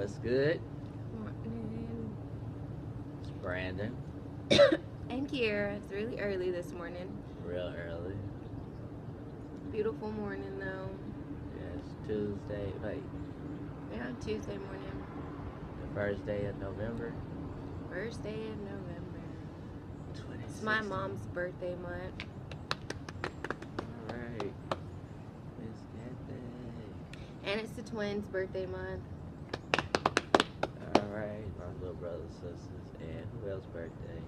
What's good? Morning. It's Brandon. And Kiera. It's really early this morning. Real early. Beautiful morning though. Yeah, it's Tuesday. Wait, Yeah, Tuesday morning. the first day of November, First day of November. It's my 2016. mom's birthday month. All right, Miss Kathy. And it's the twins' birthday month. All right, my little brothers, sisters, and who else birthday?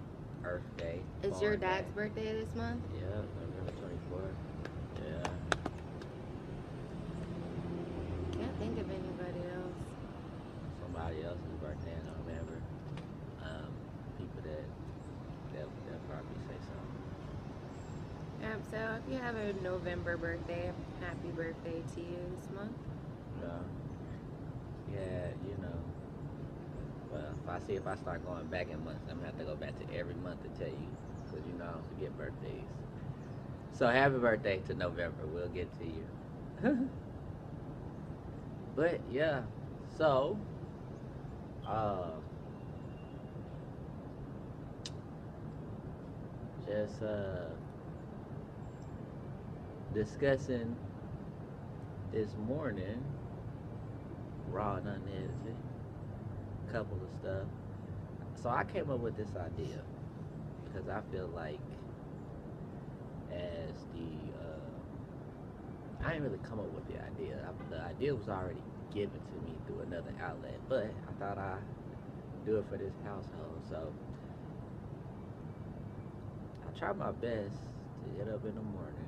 Earth Day. It's your Born Day. dad's birthday this month? Yeah, November 24th. Yeah. Can't think of anybody else. Somebody else's birthday in November. People they'll probably say something. So if you have a November birthday, happy birthday to you this month. Yeah. Yeah, you know. Well, if I start going back in months, I'm gonna have to go back to every month to tell you, because you know I don't forget birthdays. So happy birthday to November. We'll get to you. But yeah, so uh, just discussing this morning, raw and unedited, couple of stuff. So I came up with this idea because I feel like as I didn't really come up with the idea. The idea was already given to me through another outlet, but I thought I'd do it for this household. So I tried my best to get up in the morning.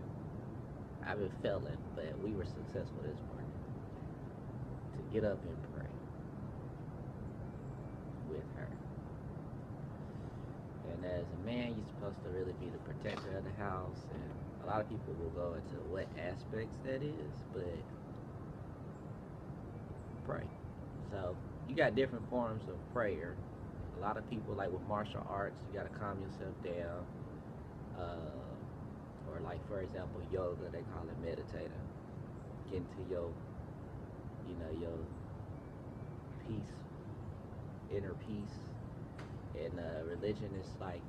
I've been failing, but we were successful this morning to get up and pray with her. And as a man, you're supposed to really be the protector of the house. And a lot of people will go into what aspects that is, but pray. So you got different forms of prayer. A lot of people, like with martial arts, you got to calm yourself down. Or like, for example, yoga, they call it meditating. Get into your peace, inner peace. And religion is like,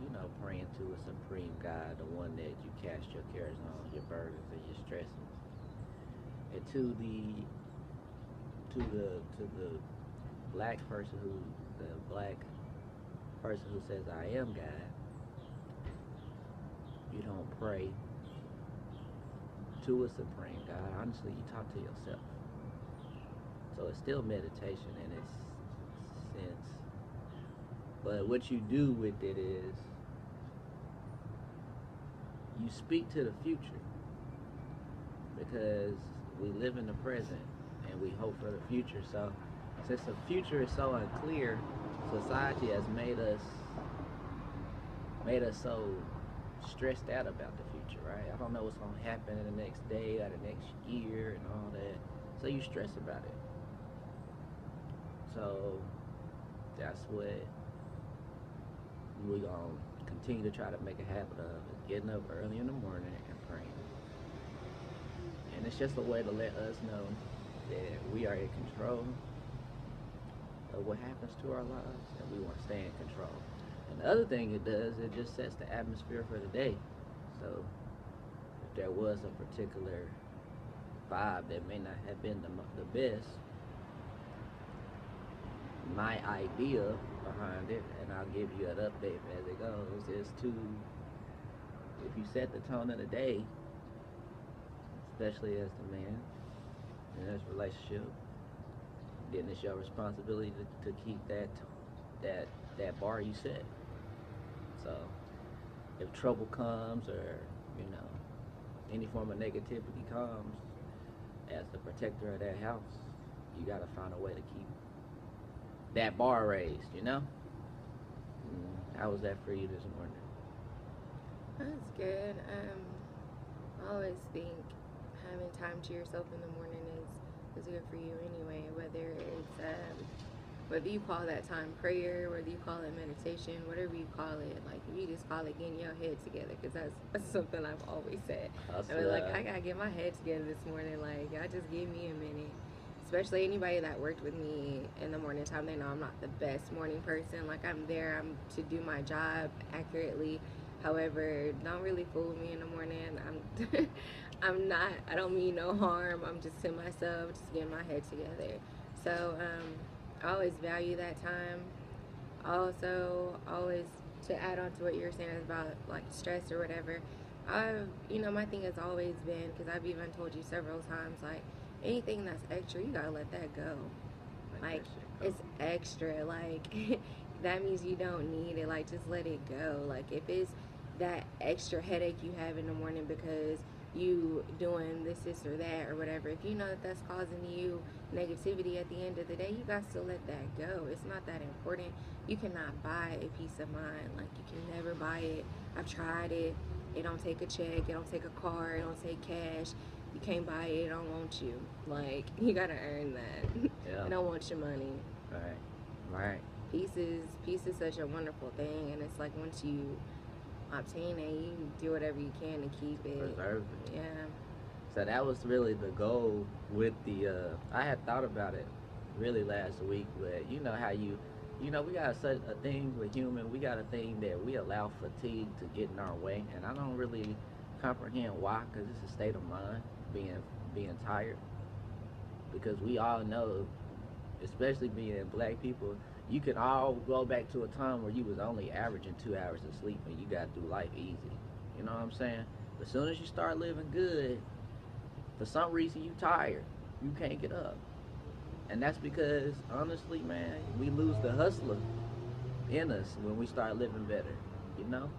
praying to a supreme God, the one that you cast your cares on, your burdens and your stresses. And to the black person who says I am God, you don't pray to a supreme God. Honestly, you talk to yourself. So it's still meditation in its sense. But what you do with it is you speak to the future, because we live in the present and we hope for the future. So since the future is so unclear, society has made us so stressed out about the future, right? I don't know what's gonna happen in the next day or the next year and all that. So you stress about it. So that's what we're gonna continue to try to make a habit of, is getting up early in the morning and praying. And it's just a way to let us know that we are in control of what happens to our lives, and we want to stay in control. And the other thing it does, it just sets the atmosphere for the day. So if there was a particular vibe that may not have been the best, my idea behind it, and I'll give you an update as it goes, is to, if you set the tone of the day, especially as the man in this relationship, then it's your responsibility to keep that bar you set. So if trouble comes, or any form of negativity comes, as the protector of that house, you got to find a way to keep that bar raised. How was that for you this morning? That's good. I always think having time to yourself in the morning is good for you anyway. Whether you call that time prayer, whether you call it meditation, whatever you call it, like if you just call it getting your head together, because that's something I've always said. I was like, I gotta get my head together this morning. Like, y'all just give me a minute. especially anybody that worked with me in the morning time, they know I'm not the best morning person. Like, I'm there, I'm to do my job accurately. However, don't really fool with me in the morning. I'm not, I don't mean no harm. I'm just to myself, just getting my head together. So, I always value that time. Also, always to add on to what you were saying about like stress or whatever, my thing has always been, because I've even told you several times, like anything that's extra, you gotta let that go. Like Like, that shit go. it's extra. Like, that means you don't need it. Like, just let it go. Like, if it's that extra headache you have in the morning because you doing this or that or whatever, if you know that that's causing you negativity at the end of the day, you got to let that go. It's not that important. You cannot buy a peace of mind. Like, you can never buy it. I've tried it. It don't take a check. It don't take a card. It don't take cash. You can't buy it. It don't want you. Like, you gotta earn that. Yeah. It don't want your money. Right. Right. Peace is such a wonderful thing, and it's like once you obtain it, you do whatever you can to keep it. Preserve it. Yeah. So that was really the goal with the. I had thought about it really last week, but you know how we got such a thing with human. We got a thing that we allow fatigue to get in our way, and I don't really comprehend why, because it's a state of mind, being tired. Because we all know, especially being black people, you can all go back to a time where you was only averaging 2 hours of sleep and you got through life easy. You know what I'm saying? But as soon as you start living good, for some reason you tired. You can't get up. And that's because honestly, man, we lose the hustler in us when we start living better, you know?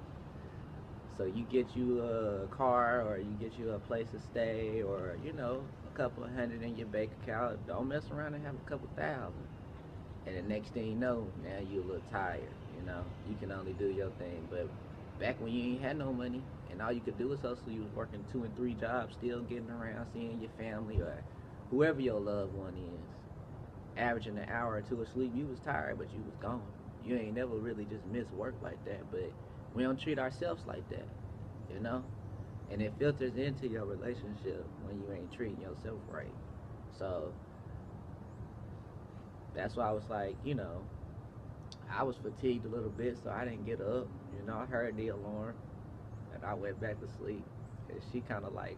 So you get you a car or you get you a place to stay or, a couple of hundred in your bank account. Don't mess around and have a couple thousand. And the next thing you know, now you a little tired, you know. You can only do your thing. But back when you ain't had no money and all you could do was hustle, you was working 2 and 3 jobs, still getting around, seeing your family or whoever your loved one is. Averaging an hour or two of sleep, you was tired, but you was gone. You ain't never really just missed work like that. But we don't treat ourselves like that, you know? And it filters into your relationship when you ain't treating yourself right. So that's why I was like, I was fatigued a little bit, so I didn't get up. I heard the alarm, and I went back to sleep. And she kind of like,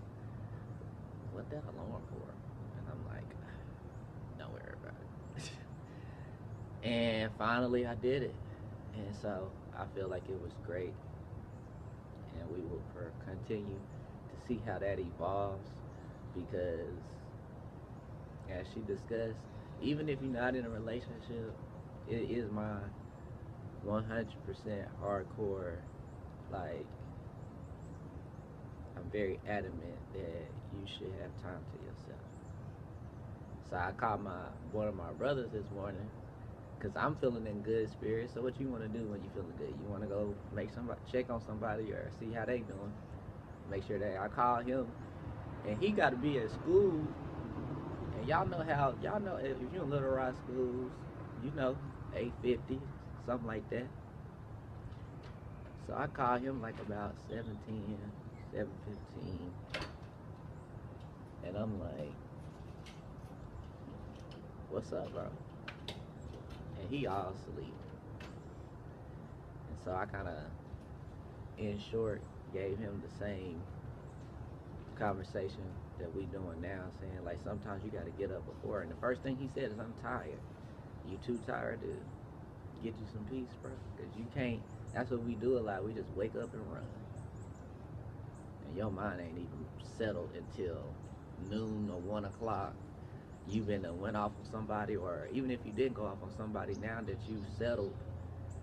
what that alarm for? And I'm like, don't worry about it. And finally, I did it. And so I feel like it was great. And we will continue to see how that evolves because, as she discussed, even if you're not in a relationship, it is my 100% hardcore. Like, I'm very adamant that you should have time to yourself. So I called one of my brothers this morning because I'm feeling in good spirits. So what you want to do when you feeling good? You want to go check on somebody or see how they doing? Make sure that I call him, and he got to be at school. And y'all know if you're in Little Rock schools, 8:50, something like that. So I called him like about 7:10, 7:15, and I'm like, "What's up, bro?" And he all asleep. And so I kind of, in short, gave him the same conversation that we doing now, saying like sometimes you got to get up before. And the first thing he said is, "I'm tired." You too tired to get you some peace, bro? Because you can't. That's what we do a lot. We just wake up and run, and your mind ain't even settled until noon or 1 o'clock. You been went off on somebody, or even if you didn't go off on somebody, now that you settled,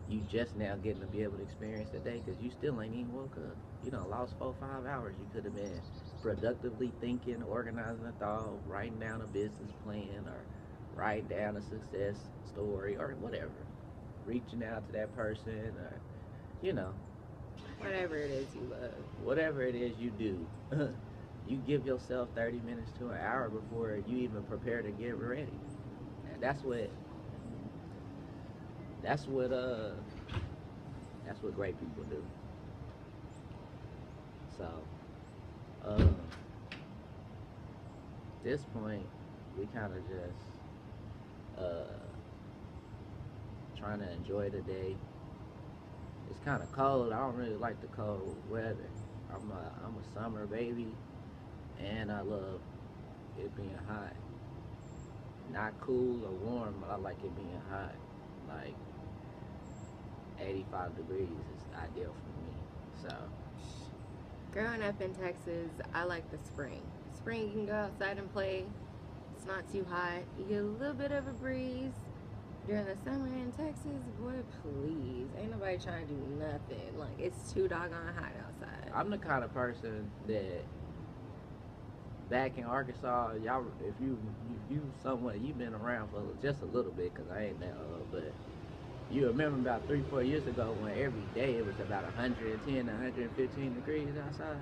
you just now getting to be able to experience the day because you still ain't even woke up. You done lost 4 or 5 hours. You could have been productively thinking, organizing a thought, writing down a business plan, or writing down a success story, or whatever. Reaching out to that person, or you know, Whatever it is you love. whatever it is you do. You give yourself 30 minutes to an hour before you even prepare to get ready. And that's what great people do. So, this point, we kind of just uh, trying to enjoy the day. It's kind of cold. I don't really like the cold weather. I'm a summer baby, and I love it being hot. Not cool or warm, but I like it being hot. Like 85 degrees is ideal for me. So Growing up in Texas, I like the spring. Spring, you can go outside and play. It's not too hot. You get a little bit of a breeze. During the summer in Texas, boy, please. Ain't nobody trying to do nothing. Like, it's too doggone hot outside. I'm the kind of person that back in Arkansas, y'all, if you somewhat, you've been around for just a little bit, cause I ain't that old, but you remember about 3-4 years ago when every day it was about 110 to 115 degrees outside.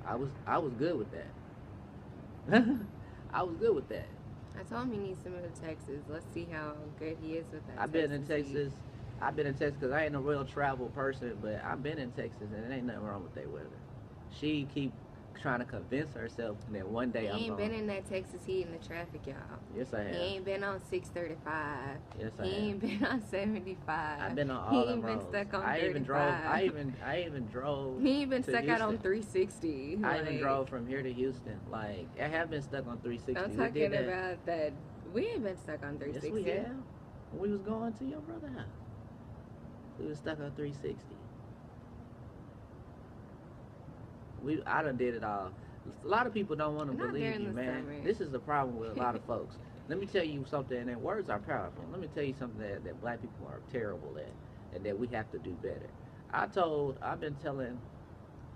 I was good with that. I was good with that. I told him he needs to move to Texas. Let's see how good he is with that. I've been in Texas. I've been in Texas because I ain't a real travel person, but I've been in Texas and it ain't nothing wrong with that weather. She keep trying to convince herself that one day He ain't been in that Texas heat in the traffic, y'all. Yes, I have. He ain't been on 635. Yes, I He have. ain't been on 75. I've been on all He them ain't been roads. stuck on I 35. even drove. I even drove. He ain't been to stuck out on Houston. 360. I even drove from here to Houston. Like I have been stuck on 360. I'm We talking did that. about that. We ain't been stuck on 360. Yes, we have. When we was going to your brother's house, we was stuck on 360. I done did it all. A lot of people don't want to Not believe during you, the man. summer. This is the problem with a lot of folks. Let me tell you something, and words are powerful. Let me tell you something that black people are terrible at, and that we have to do better. I've been telling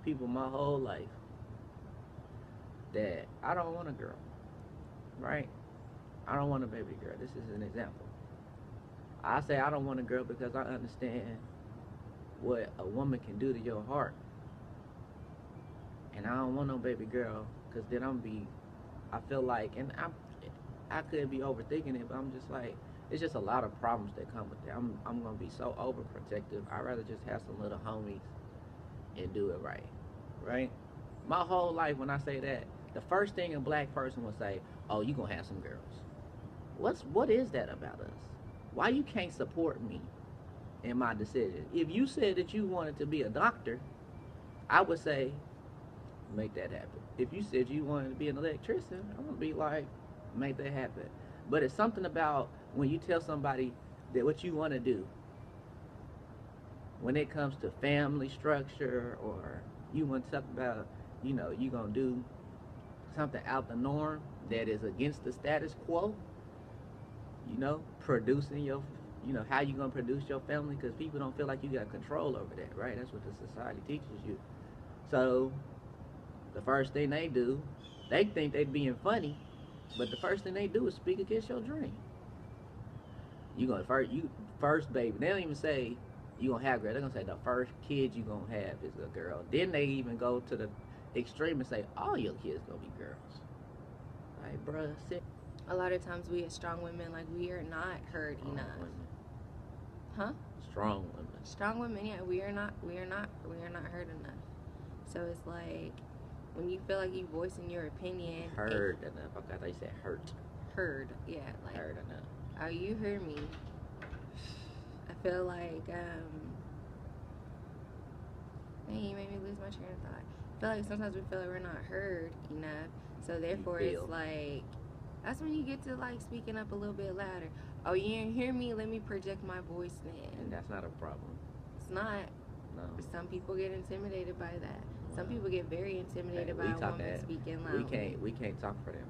people my whole life that I don't want a girl, right? I don't want a baby girl. This is an example. I say I don't want a girl because I understand what a woman can do to your heart. And I don't want no baby girl because then I feel like, and I could be overthinking it, but I'm just like, it's just a lot of problems that come with it. I'm going to be so overprotective. I'd rather just have some little homies and do it right, right? My whole life when I say that, the first thing a black person will say, oh, you going to have some girls. What is that about us? Why you can't support me in my decision? If you said that you wanted to be a doctor, I would say, make that happen. If you said you wanted to be an electrician, I'm gonna be like, make that happen. But it's something about when you tell somebody that what you want to do, when it comes to family structure, or you want to talk about, you gonna do something out the norm that is against the status quo, producing how you gonna produce your family, because people don't feel like you got control over that, right? That's what the society teaches you. So the first thing they do, they think they being funny, but the first thing they do is speak against your dream. First baby. They don't even say you gonna have girl. They're gonna say the first kid you gonna have is a girl. Then they even go to the extreme and say all your kids gonna be girls. Like, bruh, sit. A lot of times we as strong women, like, we are not heard enough. Women. Huh? Strong women. Strong women, yeah, we are not heard enough. So it's like, when you feel like you voicing your opinion, Heard enough. I thought you said hurt. Heard, yeah, like, Heard enough. oh, you heard me. I feel like, dang, you made me lose my train of thought. I feel like sometimes we feel like we're not heard enough, so therefore it's like, that's when you get to like speaking up a little bit louder. Oh, you didn't hear me? Let me project my voice then. And that's not a problem. It's not. No. Some people get intimidated by that. Some people get very intimidated by a woman speaking loudly. loudly. We can't talk for them.